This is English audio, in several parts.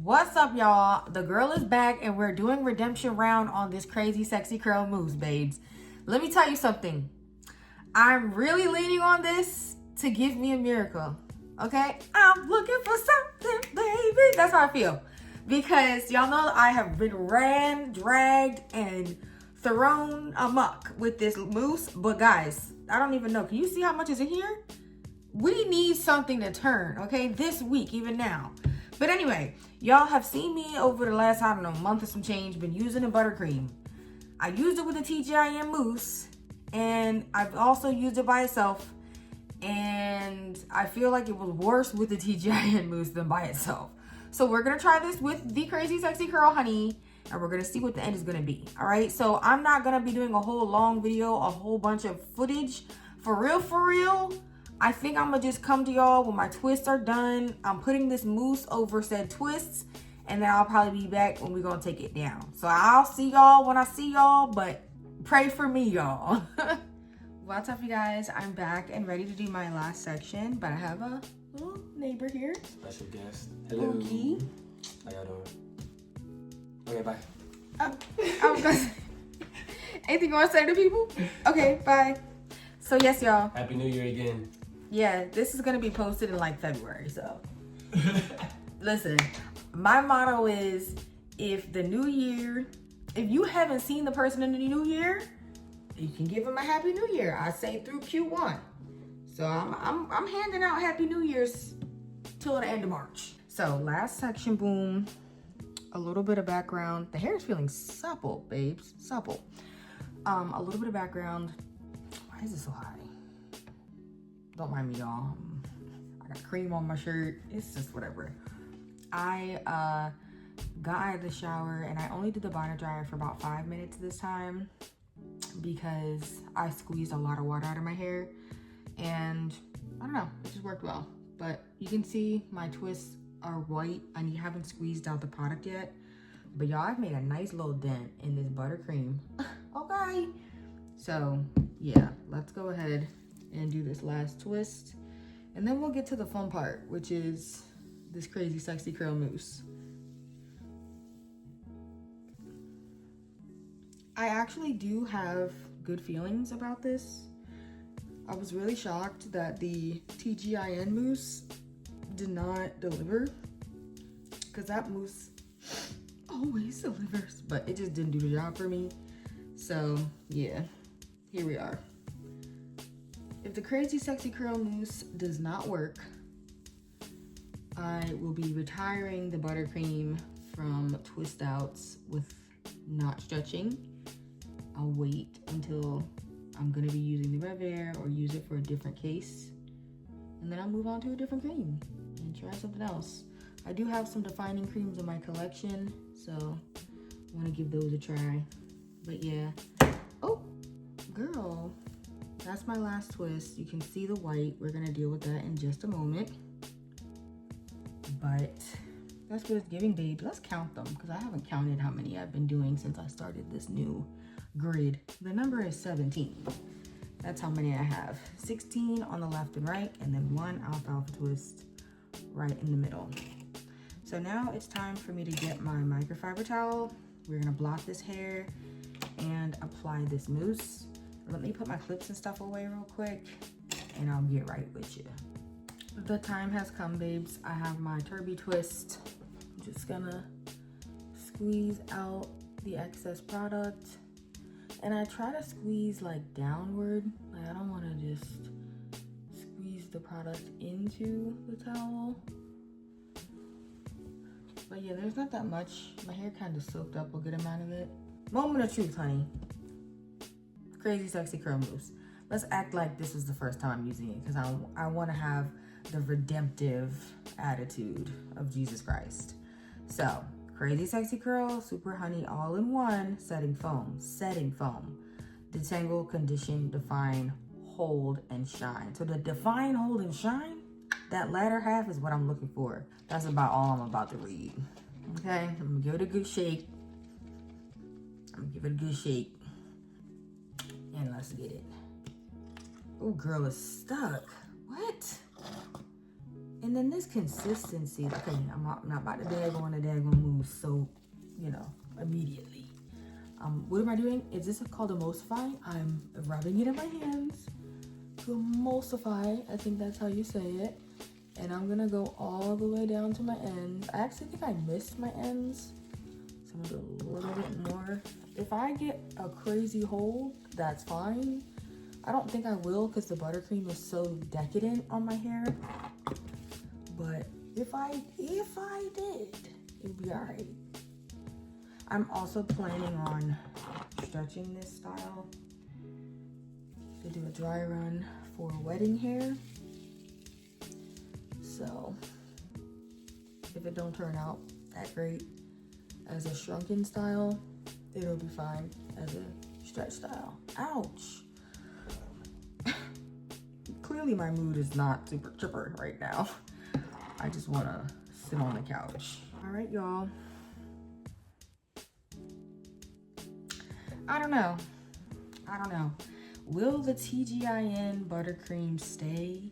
What's up, y'all? The girl is back and we're doing redemption round on this crazy sexy curl mousse, babes. Let me tell you something. I'm really leaning on this to give me a miracle. Okay? I'm looking for something, baby. That's how I feel. Because y'all know I have been ran, dragged, and thrown amok with this mousse. But guys, I don't even know. Can you see how much is in here? We need something to turn, okay? This week, even now. But anyway, y'all have seen me over the last, I don't know, month or some change, been using the buttercream. I used it with the TGIN Mousse, and I've also used it by itself, and I feel like it was worse with the TGIN Mousse than by itself. So we're gonna try this with the Crazy Sexy Curl Honey, and we're gonna see what the end is gonna be, all right? So I'm not gonna be doing a whole long video, a whole bunch of footage. For real, I think I'm gonna just come to y'all when my twists are done. I'm putting this mousse over said twists, and then I'll probably be back when we're gonna take it down. So I'll see y'all when I see y'all, but pray for me, y'all. What's up, you guys? I'm back and ready to do my last section, but I have a little neighbor here. Special guest. Hello. Okay. How y'all doing? Okay, bye. I was gonna say, anything you want to say to people? Okay, bye. So yes, y'all. Happy New Year again. Yeah, this is gonna be posted in like February, so. Listen, my motto is if you haven't seen the person in the new year, you can give them a happy new year. I say through Q1. So I'm handing out happy new years till the end of March. So last section, boom. A little bit of background. The hair is feeling supple, babes, supple. A little bit of background. Why is this so high? Don't mind me, y'all. I got cream on my shirt. It's just whatever. I got out of the shower and I only did the body dryer for about 5 minutes this time because I squeezed a lot of water out of my hair, and I don't know, it just worked well. But you can see my twists are white. I haven't squeezed out the product yet, but y'all, I've made a nice little dent in this buttercream. Okay, so yeah, let's go ahead and do this last twist, and then we'll get to the fun part, which is this Crazy Sexy Curl Mousse. I actually do have good feelings about this. I was really shocked that the TGIN Mousse did not deliver, because that mousse always delivers, but it just didn't do the job for me. So yeah, here we are. If the Crazy Sexy Curl Mousse does not work, I will be retiring the buttercream from Twistouts with not stretching. I'll wait until I'm gonna be using the RevAir or use it for a different case, and then I'll move on to a different cream and try something else. I do have some defining creams in my collection, so I wanna give those a try. But yeah, oh, girl. That's my last twist. You can see the white. We're gonna deal with that in just a moment. But that's what it's giving, babe. Let's count them, because I haven't counted how many I've been doing since I started this new grid. The number is 17. That's how many I have. 16 on the left and right, and then 1 alfalfa twist right in the middle. So now it's time for me to get my microfiber towel. We're gonna blot this hair and apply this mousse. Let me put my clips and stuff away real quick, and I'll get right with you. The time has come, babes. I have my Turby twist. I'm just gonna squeeze out the excess product, and I try to squeeze like downward. Like, I don't want to just squeeze the product into the towel. But yeah, there's not that much. My hair kind of soaked up a good amount of it. Moment of truth, honey. Crazy Sexy Curl Mousse. Let's act like this is the first time I'm using it, because I want to have the redemptive attitude of Jesus Christ. So, Crazy Sexy Curl, Super Honey, all in one, setting foam. Detangle, condition, define, hold, and shine. So the define, hold, and shine, that latter half is what I'm looking for. That's about all I'm about to read. Okay, I'm gonna give it a good shake. And let's get it. Oh, girl, it's stuck. What? And then this consistency, okay, I'm not about to daggone a daggone mousse, so, you know, immediately. What am I doing? Is this called emulsifying? I'm rubbing it in my hands to emulsify. I think that's how you say it. And I'm gonna go all the way down to my ends. I actually think I missed my ends, so I'm gonna do a little bit more. If I get a crazy hold, that's fine. I don't think I will because the buttercream is so decadent on my hair. But if I did, it'd be all right. I'm also planning on stretching this style to do a dry run for wedding hair. So if it don't turn out that great as a shrunken style, it'll be fine as a stretch style. Ouch. Clearly my mood is not super chipper right now. I just want to sit on the couch. All right, y'all. I don't know. Will the TGIN Buttercream stay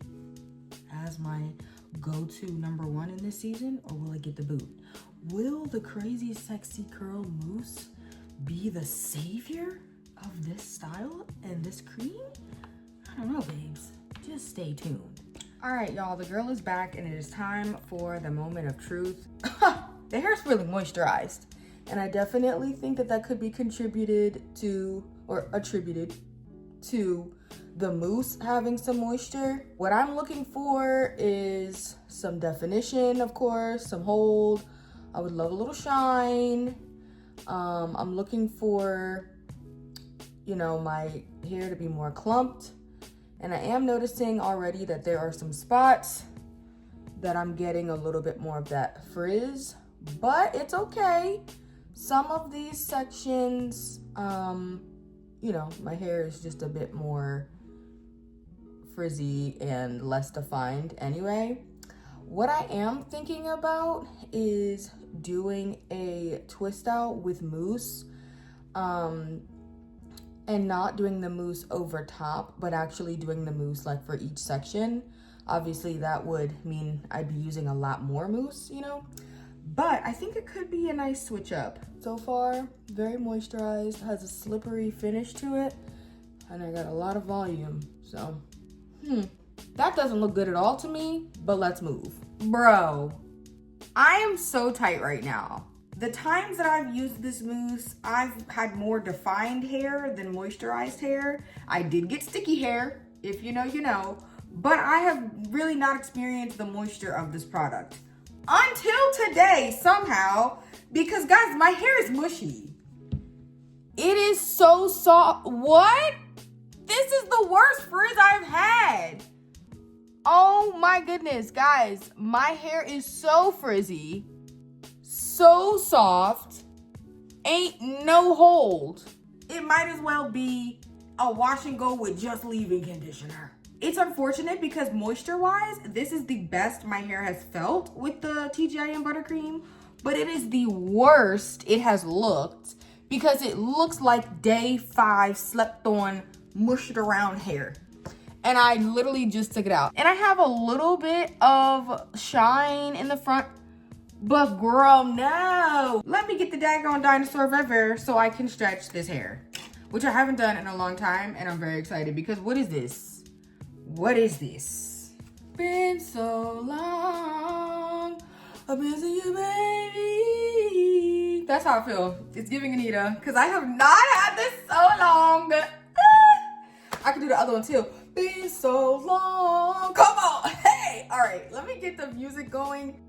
as my go-to #1 in this season, or will it get the boot? Will the Crazy Sexy Curl Mousse be the savior of this style and this cream? I don't know, babes. Just stay tuned. All right, y'all, the girl is back and it is time for the moment of truth. The hair's really moisturized, and I definitely think that could be attributed to the mousse having some moisture. What I'm looking for is some definition, of course, some hold. I would love a little shine. I'm looking for, you know, my hair to be more clumped. And I am noticing already that there are some spots that I'm getting a little bit more of that frizz, but it's okay. Some of these sections, you know, my hair is just a bit more frizzy and less defined anyway. What I am thinking about is doing a twist out with mousse, and not doing the mousse over top, but actually doing the mousse like for each section. Obviously that would mean I'd be using a lot more mousse, you know, but I think it could be a nice switch up. So far, very moisturized, has a slippery finish to it, and I got a lot of volume. So, that doesn't look good at all to me, but let's move. Bro, I am so tight right now. The times that I've used this mousse, I've had more defined hair than moisturized hair. I did get sticky hair, if you know, you know, but I have really not experienced the moisture of this product until today somehow, because guys, my hair is mushy. It is so soft. What? This is the worst frizz I've had. Oh my goodness, guys, my hair is so frizzy. So soft, ain't no hold. It might as well be a wash and go with just leave-in conditioner. It's unfortunate because moisture-wise, this is the best my hair has felt with the TGIN Buttercream, but it is the worst it has looked because it looks like day 5 slept on, mushed around hair. And I literally just took it out. And I have a little bit of shine in the front, but girl, no. Let me get the daggone dinosaur RevAir so I can stretch this hair, which I haven't done in a long time, and I'm very excited because what is this? What is this? Been so long, I've missing you, baby. That's how I feel. It's giving Anita, because I have not had this so long. I can do the other one too. Been so long. Come on. Hey. All right, let me get the music going.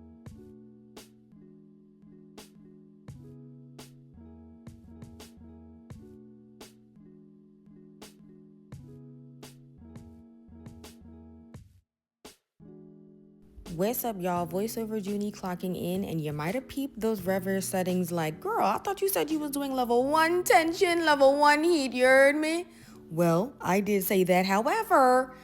What's up, y'all? Voiceover Junie clocking in, and you might have peeped those RevAir settings like, girl, I thought you said you was doing level 1 tension, level 1 heat, you heard me? Well, I did say that. However,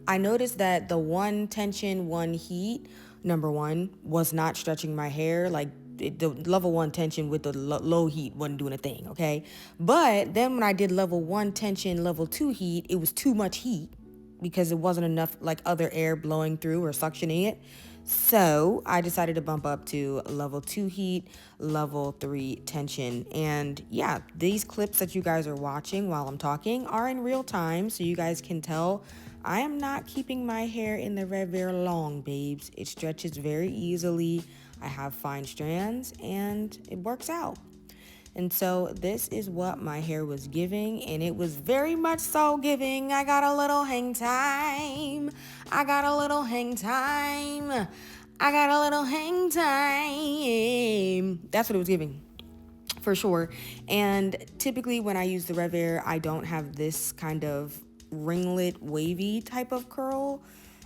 I noticed that the 1 tension, 1 heat, #1, was not stretching my hair. Like, the level 1 tension with the low heat wasn't doing a thing, okay? But then when I did level 1 tension, level 2 heat, it was too much heat, because it wasn't enough like other air blowing through or suctioning it. So I decided to bump up to level 2 heat, level 3 tension. And yeah, these clips that you guys are watching while I'm talking are in real time, so you guys can tell I am not keeping my hair in the RevAir long, babes. It stretches very easily. I have fine strands and it works out. And so this is what my hair was giving, and it was very much so giving. I got a little hang time. I got a little hang time. I got a little hang time. That's what it was giving, for sure. And typically when I use the RevAir, I don't have this kind of ringlet wavy type of curl.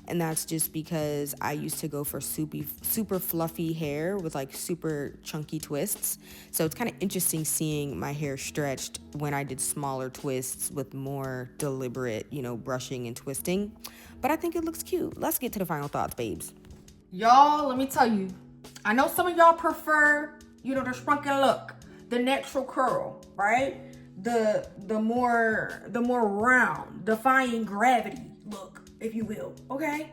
And that's just because I used to go for super fluffy hair with like super chunky twists. So it's kind of interesting seeing my hair stretched when I did smaller twists with more deliberate, brushing and twisting. But I think it looks cute. Let's get to the final thoughts, babes. Y'all, let me tell you, I know some of y'all prefer, the shrunken look, the natural curl, right? The more round, defying gravity look, if you will, okay?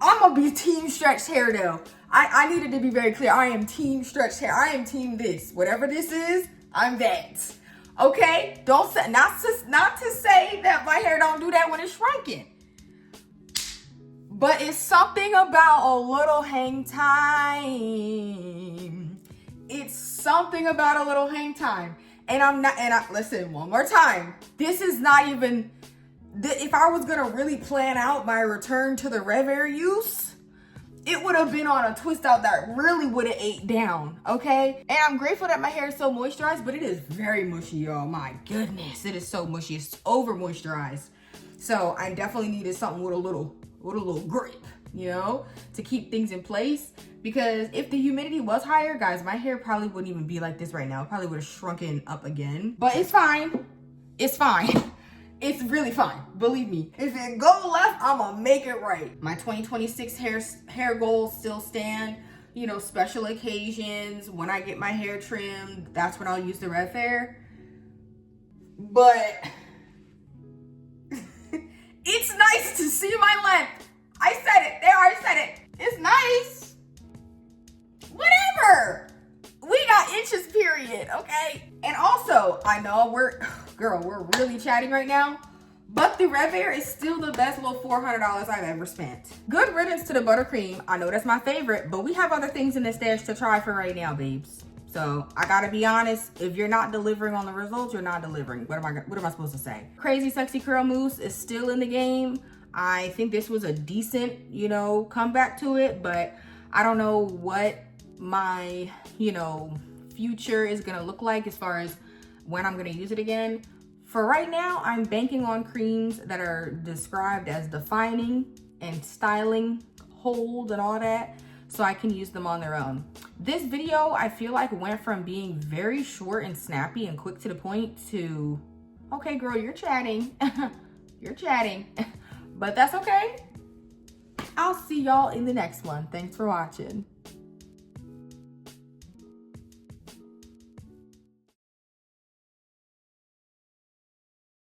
I'm gonna be team stretched hair though. I needed to be very clear. I am team stretched hair. I am team this. Whatever this is, I'm that. Okay? Don't say not to say that my hair don't do that when it's shrunken. But it's something about a little hang time. It's something about a little hang time. Listen, one more time. This is not even, if I was gonna really plan out my return to the RevAir use, it would have been on a twist out that really would have ate down, okay? And I'm grateful that my hair is so moisturized, but it is very mushy, y'all. My goodness, it is so mushy. It's over moisturized. So I definitely needed something with a little grip, to keep things in place. Because if the humidity was higher, guys, my hair probably wouldn't even be like this right now. It probably would have shrunken up again. But it's fine. It's fine. It's really fine. Believe me. If it go left, I'ma make it right. My 2026 hair goals still stand. Special occasions, when I get my hair trimmed, that's when I'll use the RevAir. But it's nice to see my length. I said it. There, I said it. It's nice. Whatever. We got inches, period, okay? And also, I know we're really chatting right now, but the RevAir is still the best little $400 I've ever spent. Good riddance to the buttercream. I know that's my favorite, but we have other things in the stash to try for right now, babes. So I gotta be honest, if you're not delivering on the results, you're not delivering. What am I supposed to say? Crazy Sexy Curl Mousse is still in the game. I think this was a decent, comeback to it, but I don't know what my, future is gonna look like as far as when I'm gonna use it again. For right now, I'm banking on creams that are described as defining and styling, hold and all that, so I can use them on their own. This video, I feel like, went from being very short and snappy and quick to the point to, okay, girl, you're chatting. You're chatting. But that's okay. I'll see y'all in the next one. Thanks for watching.